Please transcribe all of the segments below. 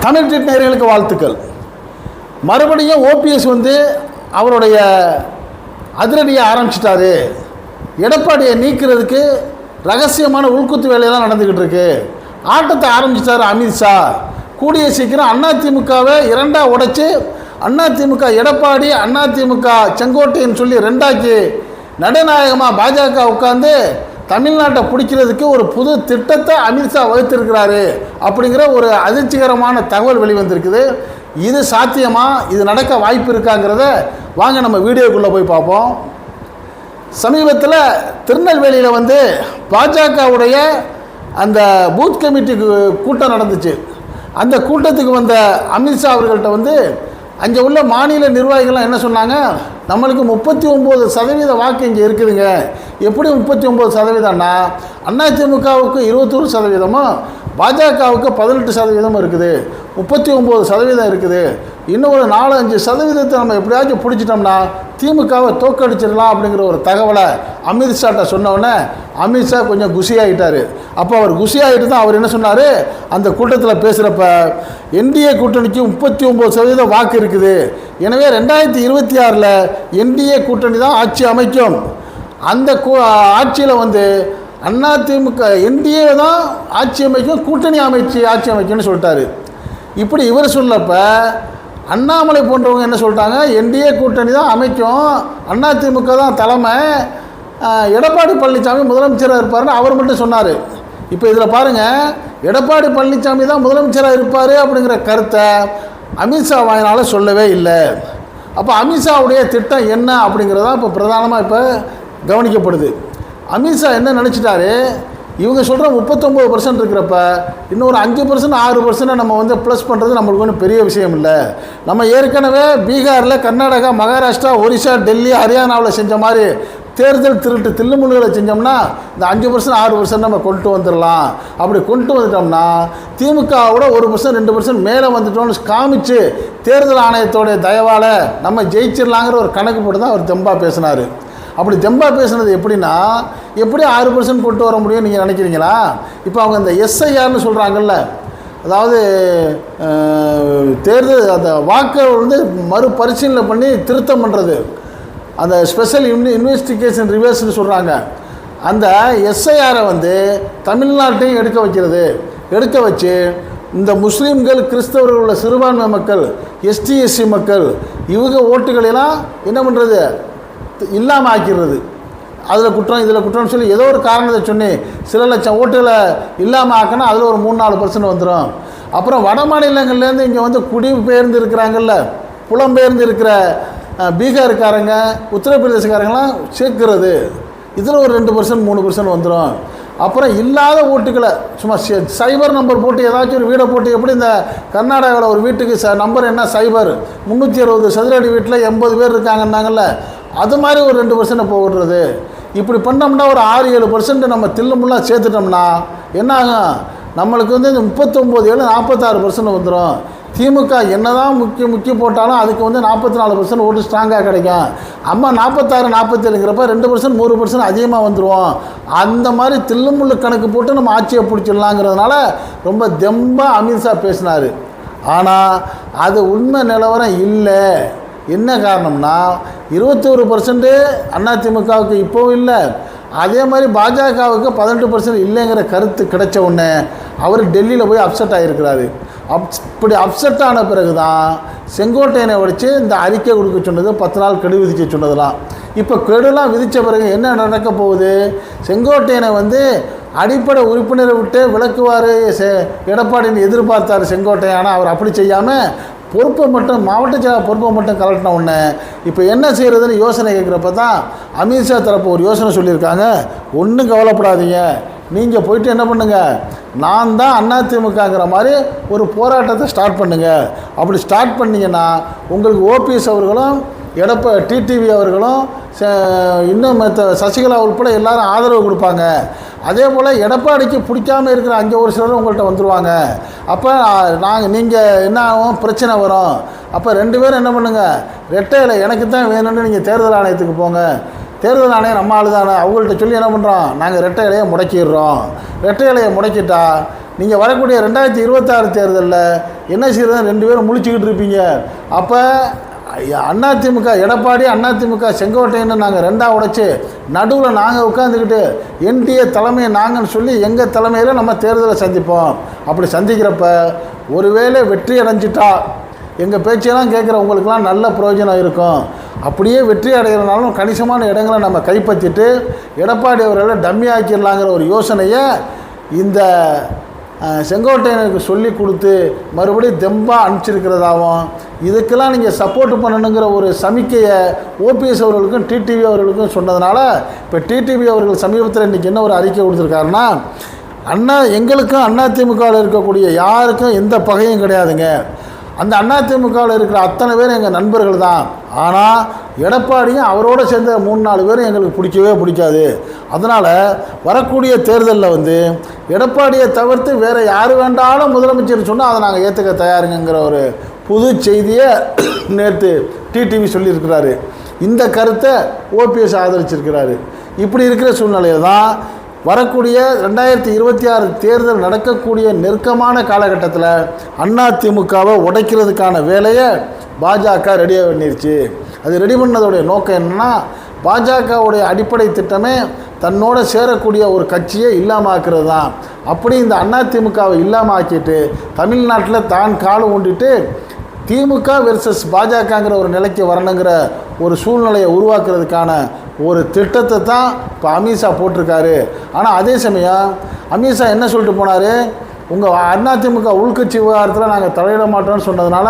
Tamil treat நேயர்களுக்கு வாழ்த்துக்கள். மறுபடியும் ஓபிஎஸ் வந்து அவருடைய அதிரடியை ஆரம்பிச்சிட்டாரு. எடப்பாடியை நீக்கிறதுக்கு ரகசியமான உள்குத்து வேலையெல்லாம் நடந்துக்கிட்டு இருக்கு. ஆட்டத்தை ஆரம்பிச்சிட்டாரு அமித்ஷா. கூடிய சீக்கிரம் அதிமுகவை இரண்டாக உடைச்சி அதிமுக எடப்பாடி, அதிமுக செங்கோட்டைன்னு சொல்லி ரெண்டாக்கி நடுநாயகமாக பாஜக உட்காந்து தமிழ்நாட்டை பிடிக்கிறதுக்கு ஒரு புது திட்டத்தை அமித்ஷா வகுத்திருக்கிறாரு அப்படிங்கிற ஒரு அதிர்ச்சிகரமான தகவல் வெளிவந்திருக்குது. இது சாத்தியமா? இது நடக்க வாய்ப்பு இருக்காங்கிறத வாங்க நம்ம வீடியோக்குள்ளே போய் பார்ப்போம். சமீபத்தில் திருநெல்வேலியில் வந்து பாஜகவுடைய அந்த பூத் கமிட்டி கூட்டம் நடந்துச்சு. அந்த கூட்டத்துக்கு வந்த அமித்ஷா அவர்கள்ட்ட வந்து அங்கே உள்ள மாநில நிர்வாகிகள்லாம் என்ன சொன்னாங்க, நம்மளுக்கு 39% வாக்கு இங்கே இருக்குதுங்க. எப்படி 39%ன்னா அதிமுகவுக்கு 21%, பாஜகவுக்கு 18% இருக்குது. 39% இருக்குது. இன்னும் ஒரு 4-5% நம்ம எப்படியாச்சும் பிடிச்சிட்டோம்னா திமுகவை தோக்கடிச்சிடலாம் அப்படிங்கிற ஒரு தகவலை அமித்ஷாட்ட சொன்னோடனே அமித்ஷா கொஞ்சம் குஷியாகிட்டார். அப்போ அவர் குஷியாகிட்டு தான் அவர் என்ன சொன்னார், அந்த கூட்டத்தில் பேசுகிறப்ப என்டிஏ கூட்டணிக்கு 39% வாக்கு இருக்குது. எனவே 2026 என்டிஏ கூட்டணி தான் ஆட்சி அமைக்கும். அந்த ஆட்சியில் வந்து அதிமுக என்டிஏ தான் ஆட்சி அமைக்கும், கூட்டணி ஆட்சி அமைக்கும்னு சொல்லிட்டாரு. இப்படி இவர் சொல்லப்ப அண்ணாமலை போன்றவங்க என்ன சொல்லிட்டாங்க, என்டிஏ கூட்டணி தான் அமைக்கும், அதிமுக தான் தலைமை, எடப்பாடி பழனிசாமி முதலமைச்சராக இருப்பார்னு அவர் மட்டும் சொன்னார். இப்போ இதில் பாருங்கள், எடப்பாடி பழனிசாமி தான் முதலமைச்சராக இருப்பார் அப்படிங்கிற கருத்தை அமித்ஷா வாயினால் சொல்லவே இல்லை. அப்போ அமித்ஷாவுடைய திட்டம் என்ன அப்படிங்கிறதான் இப்போ பிரதானமாக இப்போ கவனிக்கப்படுது. அமித்ஷா என்ன நினச்சிட்டாரு, இவங்க சொல்கிற 39% இருக்கிறப்ப இன்னொரு 5% 6% நம்ம வந்து ப்ளஸ் பண்ணுறது நம்மளுக்கு ஒன்றும் பெரிய விஷயம் இல்லை. நம்ம ஏற்கனவே பீகாரில், கர்நாடகா, மகாராஷ்டிரா, ஒரிசா, டெல்லி, ஹரியானாவில் செஞ்ச மாதிரி தேர்தல் திருட்டு தில்லுமுல்லுகளை செஞ்சோம்னா இந்த 5% 6% நம்ம கொண்டு வந்துடலாம். அப்படி கொண்டு வந்துட்டோம்னா திமுகவோட 1% 2% மேலே வந்துட்டோம்னு காமிச்சு தேர்தல் ஆணையத்தோடைய தயவால் நம்ம ஜெயிச்சிடலாங்கிற ஒரு கணக்கு போட்டு தான் அவர் தெம்பா பேசினார். அப்படி தெம்பா பேசுனது எப்படின்னா, எப்படி 6% கொண்டு வர முடியும்னு நீங்கள் நினைக்கிறீங்களா? இப்போ அவங்க இந்த எஸ்ஐஆர்னு சொல்கிறாங்கல்ல, அதாவது தேர்தல் அந்த வாக்கை வந்து மறுபரிசீலனை பண்ணி திருத்தம் பண்ணுறது, அந்த ஸ்பெஷல் இன்வெஸ்டிகேஷன் ரிவர்ஸ்னு சொல்கிறாங்க. அந்த எஸ்ஐஆரை வந்து தமிழ்நாட்டையும் எடுக்க வச்சு இந்த முஸ்லீம்கள், கிறிஸ்தவர்கள் உள்ள சிறுபான்மை மக்கள், எஸ்டி எஸ்சி மக்கள் இவங்க ஓட்டுகளெல்லாம் என்ன பண்ணுறது, இல்லாமல் ஆக்கிடுறது. அதில் குற்றம் இதில் குற்றம்னு சொல்லி ஏதோ ஒரு காரணத்தை சொன்னி சில லட்சம் ஓட்டுகளை இல்லாமல் ஆக்கினா அதில் ஒரு 3-4% வந்துடும். அப்புறம் வட மாநிலங்கள்லேருந்து இங்கே வந்து குடிபெயர்ந்து இருக்கிறாங்கல்ல, புலம்பெயர்ந்து இருக்கிற பீகாருக்காரங்க, உத்தரப்பிரதேசக்காரங்களாம் சேர்க்கிறது, இதில் ஒரு 2% 3% வந்துடும். அப்புறம் இல்லாத ஓட்டுகளை சும்மா சைபர் நம்பர் போட்டு ஏதாச்சும் ஒரு வீடை போட்டு, எப்படி இந்த கர்நாடகாவில் ஒரு வீட்டுக்கு நம்பர் என்ன சைபர் 360 சதுர அடி வீட்டில் 80 பேர் இருக்காங்கன்னாங்கல்ல, அது மாதிரி ஒரு 2% போடுறது. இப்படி பண்ணோம்னா ஒரு 6-7% நம்ம தில்லுமுள்ளாக சேர்த்துட்டோம்னா என்ன ஆகும், நம்மளுக்கு வந்து இந்த 39 46% வந்துடும். திமுக என்ன தான் முக்கிய போட்டாலும் அதுக்கு வந்து 44% ஓட்டு ஸ்ட்ராங்காக கிடைக்கும். அம்மா 46 47ங்கிறப்ப 2% 3% அதிகமாக வந்துடுவோம். அந்த மாதிரி தில்லுமுள்ளு கணக்கு போட்டு நம்ம ஆட்சியை பிடிச்சிடலாங்கிறதுனால ரொம்ப தெம்பாக அமித்ஷா பேசினார். ஆனால் அது உண்மை நிலவரம் இல்லை. என்ன காரணம்னா 21% அதிமுகவுக்கு இப்போவும் இல்லை, அதே மாதிரி பாஜகவுக்கு 18% இல்லைங்கிற கருத்து கிடைச்ச உடனே அவர் டெல்லியில் போய் அப்செட் ஆகியிருக்கிறாரு. இப்படி அப்செட் ஆன பிறகு தான் செங்கோட்டையனை வச்சு இந்த அறிக்கை கொடுக்க சொன்னது, 10 நாள் கெடு விதிக்க சொன்னதெல்லாம். இப்போ கெடுலாம் விதித்த பிறகு என்ன நடக்க போகுது, செங்கோட்டையனை வந்து அடிப்படை உறுப்பினரை விட்டு விலக்குவார் எடப்பாடின்னு எதிர்பார்த்தார் செங்கோட்டையன். ஆனால் அவர் அப்படி செய்யாமல் பொறுப்பை மட்டும், மாவட்ட செயலாளர் பொறுப்பை மட்டும் கலட்டின உடனே இப்போ என்ன செய்கிறதுன்னு யோசனை கேட்குறப்ப தான் அமித்ஷா தரப்பு ஒரு யோசனை சொல்லியிருக்காங்க. ஒன்றும் கவலைப்படாதீங்க, நீங்கள் போயிட்டு என்ன பண்ணுங்கள், நான் தான் அதிமுகங்கிற மாதிரி ஒரு போராட்டத்தை ஸ்டார்ட் பண்ணுங்கள். அப்படி ஸ்டார்ட் பண்ணிங்கன்னா உங்களுக்கு ஓபிஎஸ் அவர்களும் டிடிவி அவர்களும் இன்னும் சசிகலா உட்பட எல்லாரும் ஆதரவு கொடுப்பாங்க. அதே போல் எடப்பாடிக்கு பிடிக்காமல் இருக்கிற 5 சிலர் உங்கள்கிட்ட வந்துடுவாங்க. அப்போ நீங்கள் என்ன ஆகும், பிரச்சனை வரும். அப்போ 2 பேரும் என்ன பண்ணுங்கள், ரெட்டை இலை எனக்கு தான் வேணும்னு நீங்கள் தேர்தல் ஆணையத்துக்கு போங்க. தேர்தல் ஆணையம் நம்ம ஆள் தானே, அவங்கள்ட்ட சொல்லி என்ன பண்ணுறோம், நாங்கள் ரெட்டை இலையை முடக்கிடுறோம். ரெட்டை இலையை முடக்கிட்டா நீங்கள் வரக்கூடிய 2026 தேர்தலில் என்ன செய்யறது, 2 பேரும் முழிச்சுக்கிட்டு இருப்பீங்க. அப்போ அதிமுக எடப்பாடி, அதிமுக செங்கோட்டையன்னு நாங்கள் 2ஆக உடைச்சி நடுவில் நாங்கள் உட்காந்துக்கிட்டு என்டிஏ தலைமையை நாங்கன்னு சொல்லி எங்கள் தலைமையில் நம்ம தேர்தலை சந்திப்போம். அப்படி சந்திக்கிறப்ப ஒருவேளை வெற்றி அடைஞ்சிட்டா எங்கள் பேச்செல்லாம் கேட்குற உங்களுக்கெல்லாம் நல்ல பிரயோஜனம் இருக்கும். அப்படியே வெற்றி அடைகிறனாலும் கணிசமான இடங்களை நம்ம கைப்பற்றிட்டு எடப்பாடி அவர்களை டம்மி ஆக்கிடலாங்கிற ஒரு யோசனையை இந்த செங்கோட்டையனுக்கு சொல்லி கொடுத்து மறுபடியும் தெம்பாக அனுப்பிச்சிருக்கிறதாகவும், இதுக்கெல்லாம் நீங்கள் சப்போர்ட் பண்ணணுங்கிற ஒரு சமிக்கையை ஓபிஎஸ் அவர்களுக்கும் டிடிவி அவர்களுக்கும் சொன்னதுனால இப்போ டிடிவி அவர்கள் சமீபத்தில் இன்றைக்கி என்ன ஒரு அறிக்கை கொடுத்துருக்காருன்னா, எங்களுக்கும் அதிமுகவில் இருக்கக்கூடிய யாருக்கும் எந்த பகையும் கிடையாதுங்க, அந்த அதிமுகவில் இருக்கிற அத்தனை பேர் எங்கள் நண்பர்கள் தான். ஆனால் எடப்பாடியும் அவரோடு சேர்ந்த 3-4 பேரும் எங்களுக்கு பிடிக்காது. அதனால் வரக்கூடிய தேர்தலில் எடப்பாடியை தவிர்த்து வேறு யார் வேண்டாலும் முதலமைச்சர் சொன்னால் அதை நாங்கள் ஏற்றுக்க தயாருங்கிற ஒரு புது செய்தியை நேற்று டிடிவி சொல்லியிருக்கிறாரு. இந்த கருத்தை ஓபிஎஸ் ஆதரிச்சிருக்கிறாரு. இப்படி இருக்கிற சூழ்நிலையில் தான் வரக்கூடிய 2026 தேர்தல் நடக்கக்கூடிய நெருக்கமான காலகட்டத்தில் அதிமுகவை உடைக்கிறதுக்கான வேலையை பாஜக ரெடியாக பண்ணிருச்சு. அது ரெடி பண்ணதோடைய நோக்கம் என்னென்னா, பாஜகவுடைய அடிப்படை திட்டமே தன்னோட சேரக்கூடிய ஒரு கட்சியை இல்லாமல் ஆக்கிறது தான். அப்படி இந்த அதிமுகவை இல்லாமல் ஆக்கிட்டு தமிழ்நாட்டில் தான் கால் ஊண்டிட்டு திமுக வெர்சஸ் பாஜகங்கிற ஒரு நிலைக்கு வரணுங்கிற ஒரு சூழ்நிலையை உருவாக்குறதுக்கான ஒரு திட்டத்தை தான் இப்போ அமித்ஷா போட்டிருக்காரு. ஆனால் அதே சமயம் அமித்ஷா என்ன சொல்லிட்டு போனார், உங்கள் அதிமுக உள்கட்சி விவகாரத்தில் நாங்கள் தலையிட மாட்டோம்னு சொன்னதுனால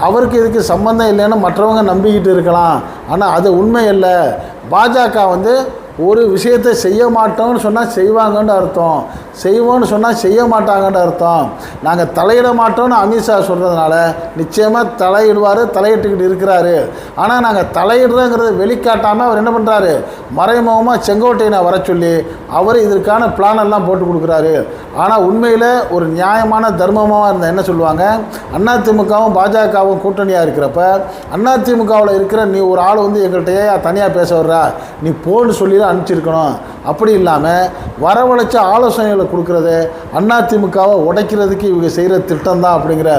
அவருக்கு இதுக்கு சம்மந்தம் இல்லைன்னு மற்றவங்க நம்பிக்கிட்டு இருக்கலாம். ஆனால் அது உண்மை இல்லை. பாஜக ஒரு விஷயத்தை செய்ய மாட்டோம்னு சொன்னால் செய்வாங்கன்னு அர்த்தம், செய்வோன்னு சொன்னால் செய்ய மாட்டாங்கன்னு அர்த்தம். நாங்கள் தலையிட மாட்டோம்னு அமித்ஷா சொல்கிறதுனால நிச்சயமாக தலையிடுவார், தலையிட்டுக்கிட்டு இருக்கிறாரு. ஆனால் நாங்கள் தலையிடுறோங்கிறத வெளிக்காட்டாமல் அவர் என்ன பண்ணுறாரு, மறைமுகமாக செங்கோட்டையனை வர சொல்லி அவர் இதற்கான பிளானெல்லாம் போட்டு கொடுக்குறாரு. ஆனால் உண்மையில் ஒரு நியாயமான தர்மமாக இருந்தால் என்ன சொல்லுவாங்க, அதிமுகவும் பாஜகவும் கூட்டணியாக இருக்கிறப்ப அதிமுகவில் இருக்கிற நீ ஒரு ஆள் எங்கள்கிட்ட தனியாக பேச வர்றா, நீ போன்னு சொல்லி அனுப்பிச்சிருக்கணும். அப்படி இல்லாமல் வரவழைச்ச ஆலோசனைகளை கொடுக்குறது அதிமுகவை உடைக்கிறதுக்கு இவங்க செய்கிற திட்டம் தான் அப்படிங்கிற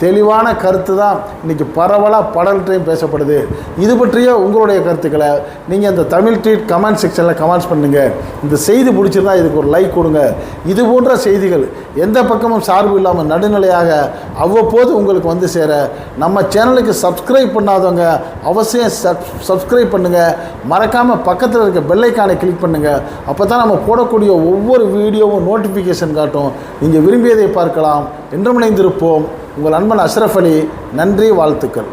தெளிவான கருத்து தான் இன்றைக்கி பரவலாக படல்கிட்டையும் பேசப்படுது. இது பற்றிய உங்களுடைய கருத்துக்களை நீங்கள் இந்த தமிழ் ட்வீட் கமெண்ட் செக்ஷனில் கமெண்ட்ஸ் பண்ணுங்கள். இந்த செய்தி பிடிச்சிருந்தா இதுக்கு ஒரு லைக் கொடுங்க. இது போன்ற செய்திகள் எந்த பக்கமும் சார்பு இல்லாமல் நடுநிலையாக அவ்வப்போது உங்களுக்கு சேர நம்ம சேனலுக்கு சப்ஸ்கிரைப் பண்ணாதவங்க அவசியம் சப்ஸ்கிரைப் பண்ணுங்கள். மறக்காமல் பக்கத்தில் இருக்க பெல்லைக்கானை கிளிக் பண்ணுங்கள். அப்போ தான் நம்ம போடக்கூடிய ஒவ்வொரு வீடியோவும் நோட்டிஃபிகேஷன் காட்டும். நீங்கள் விரும்பியதை பார்க்கலாம். என்றும் இணைந்திருப்போம். உங்கள் அன்பன் அஷ்ரஃப் அலி. நன்றி, வாழ்த்துக்கள்.